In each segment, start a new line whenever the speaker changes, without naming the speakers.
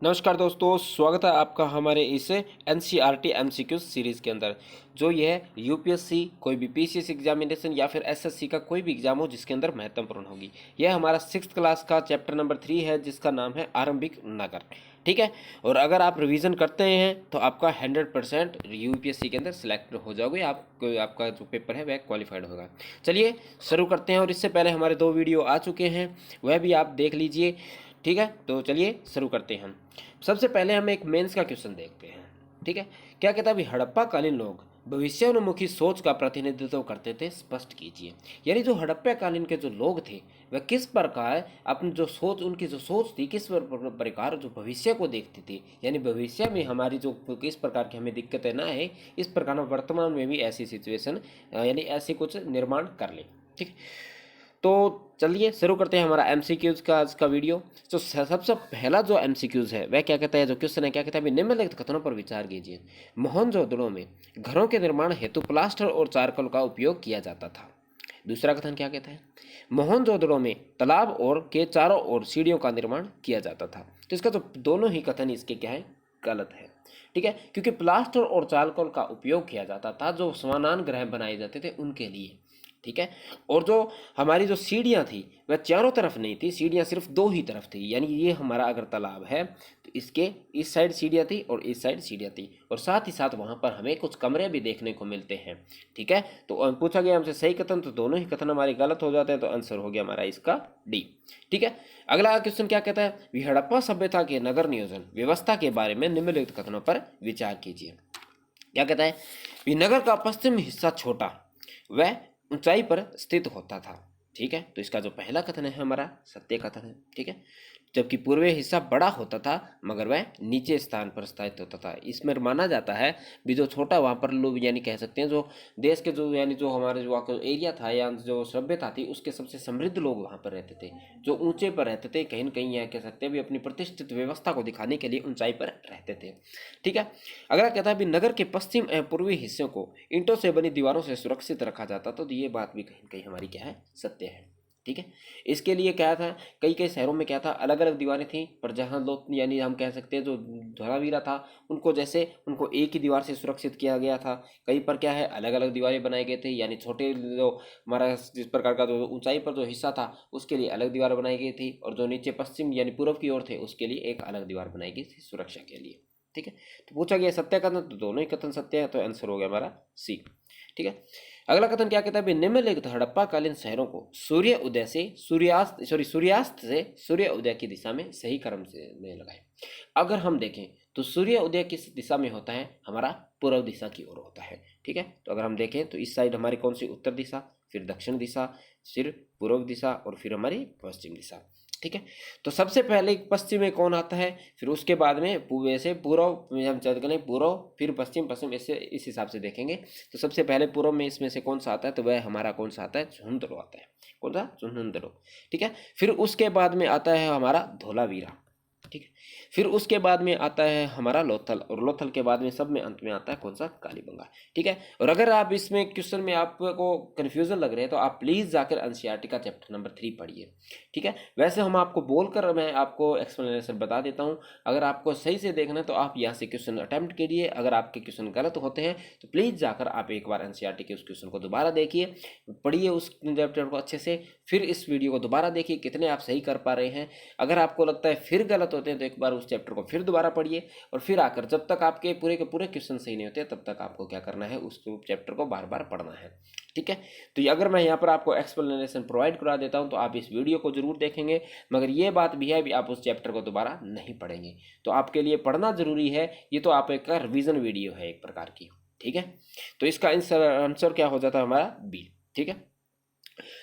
नमस्कार दोस्तों, स्वागत है आपका हमारे इस एनसीईआरटी एमसीक्यूज सीरीज़ के अंदर। जो यह यूपीएससी कोई भी पीसीएस एग्जामिनेशन या फिर एसएससी का कोई भी एग्जाम हो जिसके अंदर महत्वपूर्ण होगी। यह हमारा 6th क्लास का चैप्टर नंबर 3 है जिसका नाम है आरंभिक नगर। ठीक है, और अगर आप रिवीजन करते हैं तो आपका 100% यूपीएससी के अंदर सिलेक्ट हो जाओगे, आपका जो पेपर है वह क्वालिफाइड होगा। चलिए शुरू करते हैं, और इससे पहले हमारे 2 वीडियो आ चुके हैं, वह भी आप देख लीजिए। ठीक है, तो चलिए शुरू करते हैं हम। सबसे पहले हम एक मेंस का क्वेश्चन देखते हैं। ठीक है, क्या कहता है अभी, हड़प्पा कालीन लोग भविष्योन्मुखी सोच का प्रतिनिधित्व करते थे, स्पष्ट कीजिए। यानी जो हड़प्पा कालीन के जो लोग थे वह किस प्रकार अपनी जो सोच, उनकी जो सोच थी किस प्रकार जो भविष्य को देखती थी, यानी भविष्य में हमारी जो किस प्रकार की हमें दिक्कतें ना है, इस प्रकार वर्तमान में भी ऐसी सिचुएशन यानी ऐसी कुछ निर्माण कर ले। ठीक है, तो चलिए शुरू करते हैं हमारा एमसीक्यूज का आज का वीडियो। तो सबसे पहला जो एमसीक्यूज है वह क्या कहता है, जो क्वेश्चन है क्या कहता है, अभी निम्नलिखित कथनों पर विचार कीजिए। मोहनजोदड़ो में घरों के निर्माण हेतु प्लास्टर और चारकोल का उपयोग किया जाता था। दूसरा कथन क्या कहता है, मोहनजोदड़ो में तालाब और के चारों ओर सीढ़ियों का निर्माण किया जाता था। तो इसका जो दोनों ही कथन इसके क्या है, गलत है। ठीक है, क्योंकि प्लास्टर और चारकोल का उपयोग किया जाता था जो समानांतर ग्रह बनाए जाते थे उनके लिए। ठीक है, और जो हमारी जो सीढ़ियाँ थी वह चारों तरफ नहीं थी, सीढ़ियाँ सिर्फ 2 ही तरफ थी। यानी ये हमारा अगर तालाब है तो इसके इस साइड सीढ़ियाँ थी और इस साइड सीढ़ियाँ थी, और साथ ही साथ वहाँ पर हमें कुछ कमरे भी देखने को मिलते हैं। ठीक है, तो पूछा गया हमसे सही कथन, तो दोनों ही कथन हमारे गलत हो जाते हैं, तो आंसर हो गया हमारा इसका डी। ठीक है, अगला क्वेश्चन क्या कहता है, हड़प्पा सभ्यता के नगर नियोजन व्यवस्था के बारे में निम्नलिखित कथनों पर विचार कीजिए। क्या कहता है, नगर का पश्चिम हिस्सा छोटा वह ऊंचाई पर स्थित होता था। ठीक है, तो इसका जो पहला कथन है हमारा सत्य कथन है। ठीक है, जबकि पूर्वी हिस्सा बड़ा होता था मगर वह नीचे स्थान पर स्थित होता था। इसमें माना जाता है भी जो छोटा वहाँ पर लोग, यानी कह सकते हैं जो देश के जो, यानी जो हमारे जो एरिया था या जो सभ्यता थी उसके सबसे समृद्ध लोग वहाँ पर रहते थे, जो ऊंचे पर रहते थे। कहीं न कहीं यह कह सकते हैं भी अपनी प्रतिष्ठित व्यवस्था को दिखाने के लिए ऊंचाई पर रहते थे। ठीक है, अगला कहता है भी नगर के पश्चिम एवं पूर्वी हिस्सों को ईंटों से बनी दीवारों से सुरक्षित रखा जाता, तो ये बात भी कहीं कहीं हमारी क्या है, सत्य है। ठीक है, इसके लिए क्या था, कई कई शहरों में क्या था, अलग अलग दीवारें थी, पर जहाँ लोग, यानी हम कह सकते हैं जो धोलावीरा था उनको जैसे उनको एक ही दीवार से सुरक्षित किया गया था। कहीं पर क्या है, अलग अलग दीवारें बनाए गए थे, यानी छोटे जो हमारा जिस प्रकार का जो ऊंचाई पर जो हिस्सा था उसके लिए अलग दीवार बनाई गई थी, और जो नीचे पश्चिम यानी पूर्व की ओर थे उसके लिए एक अलग दीवार बनाई गई थी सुरक्षा के लिए। ठीक है, तो पूछा गया सत्य कथन, तो दोनों ही कथन सत्य है, तो आंसर हो गया हमारा सी। ठीक है, अगला कथन क्या कहता है, निम्नलिखित हड़प्पा कालीन शहरों को सूर्य उदय से सूर्यास्त से सूर्य उदय की दिशा में सही क्रम से में लगाए। अगर हम देखें तो सूर्य उदय किस दिशा में होता है, हमारा पूर्व दिशा की ओर होता है। ठीक है, तो अगर हम देखें तो इस साइड हमारी कौन सी, उत्तर दिशा, फिर दक्षिण दिशा, फिर पूर्व दिशा, और फिर हमारी पश्चिम दिशा। ठीक है, तो सबसे पहले पश्चिम में कौन आता है, फिर उसके बाद में पूर्व से पूर्व में हम चल गए, पूर्व फिर पश्चिम, पश्चिम, ऐसे इस हिसाब से देखेंगे। तो सबसे पहले पूर्व में इसमें से कौन सा आता है, तो वह हमारा कौन सा आता है, झुंझुनू आता है। कौन सा, झुंझुनू। ठीक है, फिर उसके बाद में आता है हमारा धोलावीरा। ठीक है, फिर उसके बाद में आता है हमारा लोथल, और लोथल के बाद में सब में अंत में आता है कौन सा, कालीबंगा। ठीक है, और अगर आप इसमें क्वेश्चन में आपको कन्फ्यूजन लग रहे हैं तो आप प्लीज़ जाकर एनसीईआरटी का चैप्टर नंबर 3 पढ़िए। ठीक है, वैसे हम आपको बोलकर मैं आपको एक्सप्लेनेशन बता देता हूँ, अगर आपको सही से देखना है तो आप यहाँ से क्वेश्चन अटैम्प्ट कीजिए। अगर आपके क्वेश्चन गलत होते हैं तो प्लीज़ जाकर आप एक बार एनसीईआरटी के उस क्वेश्चन को दोबारा देखिए, पढ़िए उस चैप्टर को अच्छे से, फिर इस वीडियो को दोबारा देखिए कितने आप सही कर पा रहे हैं। अगर आपको लगता है फिर गलत होते हैं तो एक बार उस चैप्टर को फिर दोबारा पढ़िए, और फिर आकर जब तक आपके पूरे के पूरे क्वेश्चन सही नहीं होते तब तक आपको क्या करना है, उस चैप्टर को बार बार पढ़ना है। ठीक है, तो अगर मैं यहाँ पर आपको एक्सप्लेनेशन प्रोवाइड करा देता हूँ तो आप इस वीडियो को जरूर देखेंगे, मगर ये बात भी है भी आप उस चैप्टर को दोबारा नहीं पढ़ेंगे। तो आपके लिए पढ़ना जरूरी है, ये तो आप एक रिवीजन वीडियो है एक प्रकार की। ठीक है, तो इसका आंसर क्या हो जाता है हमारा बी। ठीक है,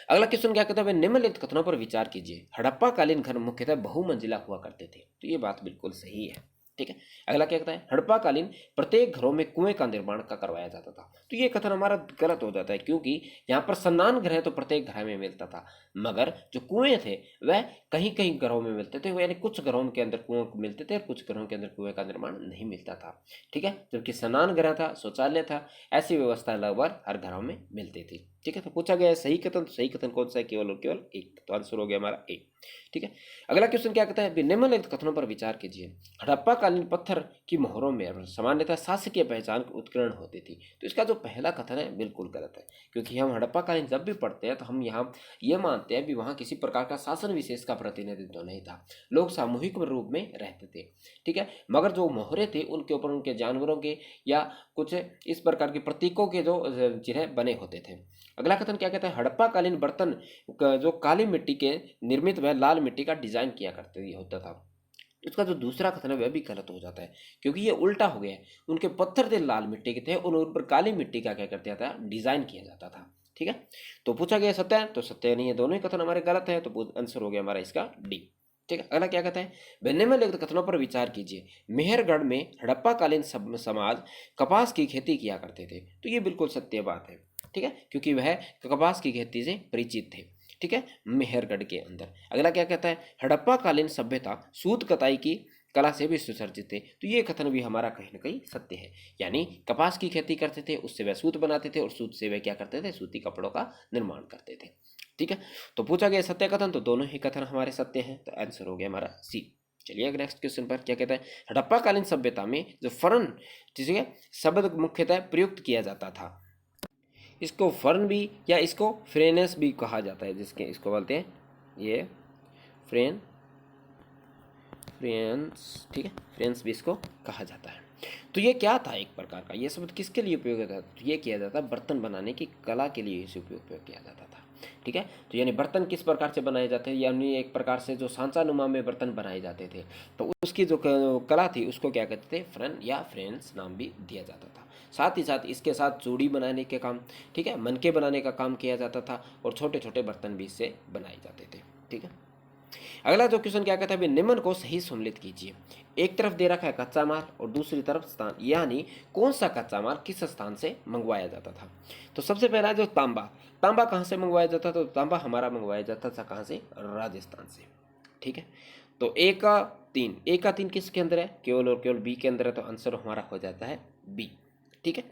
अगला क्वेश्चन क्या कहता है, निम्नलिखित कथनों पर विचार कीजिए। हड़प्पा कालीन घर मुख्यतः बहुमंजिला हुआ करते थे, तो ये बात बिल्कुल सही है। ठीक है, अगला क्या कहता है, हड़प्पा कालीन प्रत्येक घरों में कुएं का निर्माण का करवाया जाता था, तो ये कथन हमारा गलत हो जाता है, क्योंकि यहाँ पर स्नान गृह तो प्रत्येक घर में मिलता था, मगर जो कुएं थे वह कहीं कहीं घरों में मिलते थे, यानी कुछ घरों के अंदर कुएं मिलते थे और कुछ घरों के अंदर कुएं का निर्माण नहीं मिलता था। ठीक है, जबकि स्नान गृह था, शौचालय था, ऐसी व्यवस्था लगभग हर घरों में मिलती थी। ठीक है। तो पूछा गया है सही कथन, तो सही कथन कौन सा है? केवल और केवल एक। तो आंसर हो गया हमारा ए। ठीक है। अगला क्वेश्चन क्या कहता है? निम्नलिखित कथनों पर विचार कीजिए। हड़प्पा कालीन पत्थर की मोहरों में सामान्यतः शासकीय पहचान की उत्कीर्ण होती थी। तो इसका जो पहला कथन है बिल्कुल गलत है, क्योंकि हम हड़प्पा कालीन जब भी पढ़ते हैं तो हम यहाँ ये मानते हैं कि वहाँ किसी प्रकार का शासन विशेष का प्रतिनिधित्व नहीं था, लोग सामूहिक रूप में रहते थे। ठीक है। मगर जो मोहरे थे उनके ऊपर उनके जानवरों के या कुछ इस प्रकार के प्रतीकों के जो चिन्ह बने होते थे। अगला कथन क्या कहता है? हड़प्पा कालीन बर्तन जो काली मिट्टी के निर्मित व लाल मिट्टी का डिजाइन किया करते होता था। इसका जो दूसरा कथन है वह भी गलत हो जाता है, क्योंकि ये उल्टा हो गया है। उनके पत्थर थे लाल मिट्टी के थे और उन पर काली मिट्टी का क्या करता था? डिजाइन किया जाता था। ठीक है। तो पूछा गया सत्य है, तो सत्य नहीं है, दोनों ही कथन हमारे गलत है। तो आंसर हो गया हमारा इसका डी। ठीक है। अगला क्या कहता है? निम्नलिखित कथनों पर विचार कीजिए। मेहरगढ़ में हड़प्पा कालीन समाज कपास की खेती किया करते थे। तो ये बिल्कुल सत्य बात है। ठीक है, क्योंकि वह कपास की खेती से परिचित थे। ठीक है, मेहरगढ़ के अंदर। अगला क्या कहता है? हड़प्पा कालीन सभ्यता सूत कताई की कला से भी सुसज्जित थे। तो ये कथन भी हमारा कहीं ना कहीं सत्य है, यानी कपास की खेती करते थे, उससे वह सूत बनाते थे और सूत से वह क्या करते थे? सूती कपड़ों का निर्माण करते थे। ठीक है। तो पूछा गया सत्य कथन, तो दोनों ही कथन हमारे सत्य हैं। तो आंसर हो गया हमारा सी। चलिए नेक्स्ट क्वेश्चन पर क्या कहता है? हड़प्पा कालीन सभ्यता में जो फर्न ठीक है शब्द मुख्यतः प्रयुक्त किया जाता था। इसको फर्न भी या इसको फ्रेनेस भी कहा जाता है, जिसके इसको बोलते हैं ये फ्रेंस। ठीक है, फ्रेंस भी इसको कहा जाता है। तो ये क्या था? एक प्रकार का ये शब्द किसके लिए उपयोग होता था? तो ये किया जाता बर्तन बनाने की कला के लिए इसे उपयोग किया जाता था। ठीक है। तो यानी बर्तन किस प्रकार से बनाए जाते हैं, यानी एक प्रकार से जो सांचानुमा में बर्तन बनाए जाते थे, तो उसकी जो कला थी उसको क्या कहते थे? फ्रन या फ्रेंस नाम भी दिया जाता था। साथ ही साथ इसके साथ चूड़ी बनाने के काम, ठीक है, मनके बनाने का काम किया जाता था और छोटे छोटे बर्तन भी इससे बनाए जाते थे। ठीक है। अगला जो क्वेश्चन क्या कहता है? निम्न को सही सम्मिलित कीजिए। एक तरफ दे रखा है कच्चा माल और दूसरी तरफ स्थान, यानी कौन सा कच्चा माल किस स्थान से मंगवाया जाता था। तो सबसे पहला जो तांबा कहाँ से मंगवाया जाता था? तो तांबा हमारा मंगवाया जाता था कहाँ से? राजस्थान से। ठीक है। तो ए का तीन किसके अंदर है? केवल और केवल बी के अंदर है। तो आंसर हमारा हो जाता है बी। ठीक है।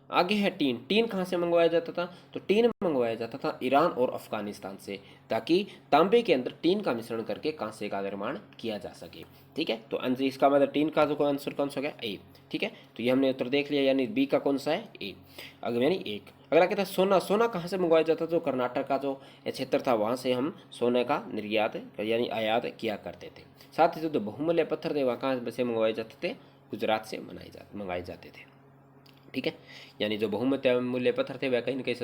आगे है टीन कहाँ से मंगवाया जाता था? तो टीन मंगवाया जाता था ईरान और अफगानिस्तान से, ताकि तांबे के अंदर टीन का मिश्रण करके कांसे का निर्माण किया जा सके। ठीक है। तो आंसर इसका मतलब टीन का जो आंसर कौन सा हो गया? ए। ठीक है। तो ये हमने उत्तर देख लिया, यानी बी का कौन सा है? ए। अगर यानी एक। अगला कहता है सोना कहाँ से मंगवाया जाता था? जो कर्नाटक का जो क्षेत्र था वहाँ से हम सोने का निर्यात यानी आयात किया करते थे। साथ ही जो बहुमूल्य पत्थर थे वहाँ कहाँ से मंगवाए जाते थे? गुजरात से मंगाए जाते थे। ठीक है। यानी जो बहुमूल्य पत्थर थे वह कहीं ना कहीं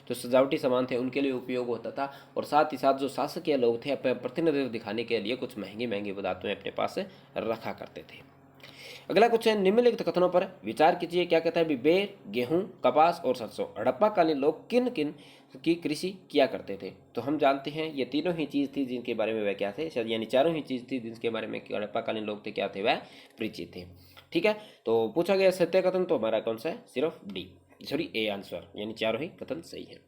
जो सजावटी सामान थे उनके लिए उपयोग होता था, और साथ ही साथ जो शासकीय लोग थे अपने प्रतिनिधित्व दिखाने के लिए कुछ महंगी महंगी वस्तुएं अपने पास रखा करते थे। अगला कुछ है निम्नलिखित कथनों पर विचार कीजिए। क्या कहता है? बेर, गेहूं, कपास और सरसों हड़प्पा कालीन लोग किन किन की कृषि किया करते थे? तो हम जानते हैं ये तीनों ही चीज़ थी जिनके बारे में वह क्या थे, यानी चारों ही चीज़ थी जिनके बारे में हड़प्पा कालीन लोग थे क्या थे? वह परिचित थे। ठीक है। तो पूछा गया सत्य कथन, तो हमारा कौन सा है? सिर्फ डी, सॉरी ए आंसर, यानी चारों ही कथन सही है।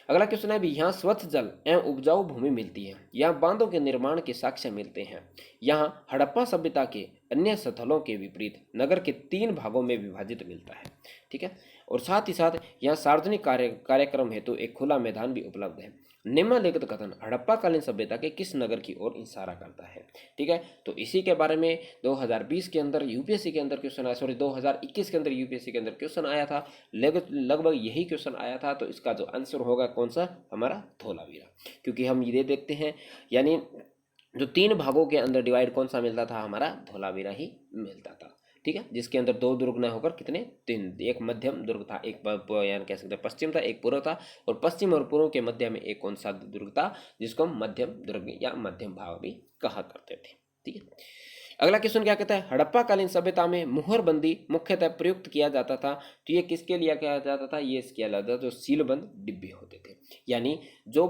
अगला क्वेश्चन है यहाँ स्वच्छ जल एवं उपजाऊ भूमि मिलती है, यहाँ बांधों के निर्माण के साक्ष्य मिलते हैं। यहाँ हड़प्पा सभ्यता के अन्य स्थलों के विपरीत नगर के 3 भागों में विभाजित मिलता है। ठीक है। और साथ ही साथ यहाँ सार्वजनिक कार्यक्रम हेतु एक खुला मैदान भी उपलब्ध है। निम्नलिखित कथन हड़प्पा कालीन सभ्यता के किस नगर की ओर इशारा करता है? ठीक है। तो इसी के बारे में 2020 के अंदर यूपीएससी के अंदर क्वेश्चन आया, सॉरी 2021 के अंदर यूपीएससी के अंदर क्वेश्चन आया था, लगभग यही क्वेश्चन आया था। तो इसका जो आंसर होगा कौन सा? हमारा धोलावीरा, क्योंकि हम ये देखते हैं यानी जो 3 भागों के अंदर डिवाइड कौन सा मिलता था? हमारा धोलावीरा ही मिलता था। ठीक है। जिसके अंदर 2 दुर्ग न होकर कितने? 3, एक मध्यम दुर्ग था, एक यानी कह सकते हैं पश्चिम था, एक पूर्व था, और पश्चिम और पूर्व के मध्य में एक कौन सा दुर्ग था जिसको हम मध्यम दुर्ग या मध्यम भाग भी कहा करते थे। ठीक है। अगला क्वेश्चन क्या कहता है? हड़प्पा कालीन सभ्यता में मुहरबंदी मुख्यतः प्रयुक्त किया जाता था। तो ये किसके लिए किया जाता था? ये किया जाता था जो सीलबंद डिब्बे होते थे। यानी जो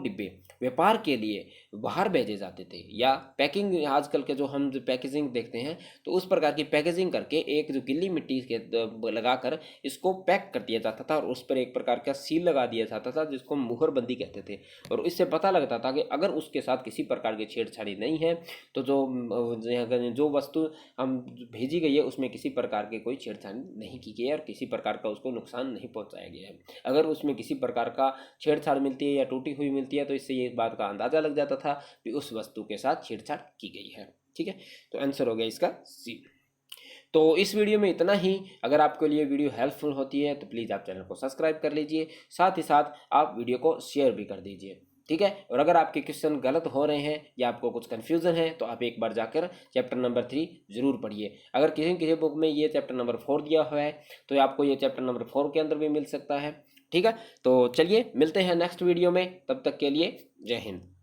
डिब्बे व्यापार के लिए बाहर भेजे जाते थे, या पैकिंग आजकल के जो हम जो पैकेजिंग देखते हैं, तो उस प्रकार की पैकेजिंग करके एक जो गीली मिट्टी के लगाकर इसको पैक कर दिया जाता था और उस पर एक प्रकार का सील लगा दिया जाता था जिसको मुहरबंदी कहते थे। और इससे पता लगता था कि अगर उसके साथ किसी प्रकार की छेड़छाड़ी नहीं है तो जो वस्तु हम भेजी गई है उसमें किसी प्रकार की कोई छेड़छाड़ी नहीं की गई है और किसी प्रकार का उसको नुकसान नहीं पहुंचाया गया है। अगर उसमें किसी प्रकार का छेड़छाड़ मिलती है या टूटी हुई मिलती है तो इससे ये बात का अंदाज़ा लग जाता था कि उस वस्तु के साथ छेड़छाड़ की गई है। ठीक है, तो आंसर हो गया इसका सी। तो इस वीडियो में इतना ही। अगर आपके लिए वीडियो हेल्पफुल होती है तो प्लीज़ आप चैनल को सब्सक्राइब कर लीजिए, साथ ही साथ आप वीडियो को शेयर भी कर दीजिए। ठीक है, और अगर आपके क्वेश्चन गलत हो रहे हैं या आपको कुछ कन्फ्यूज़न है तो आप एक बार जाकर चैप्टर नंबर 3 जरूर पढ़िए। अगर किसी किसी बुक में ये चैप्टर नंबर 4 दिया हुआ है तो आपको ये चैप्टर नंबर 4 के अंदर भी मिल सकता है। ठीक है, तो चलिए मिलते हैं नेक्स्ट वीडियो में, तब तक के लिए जय हिंद।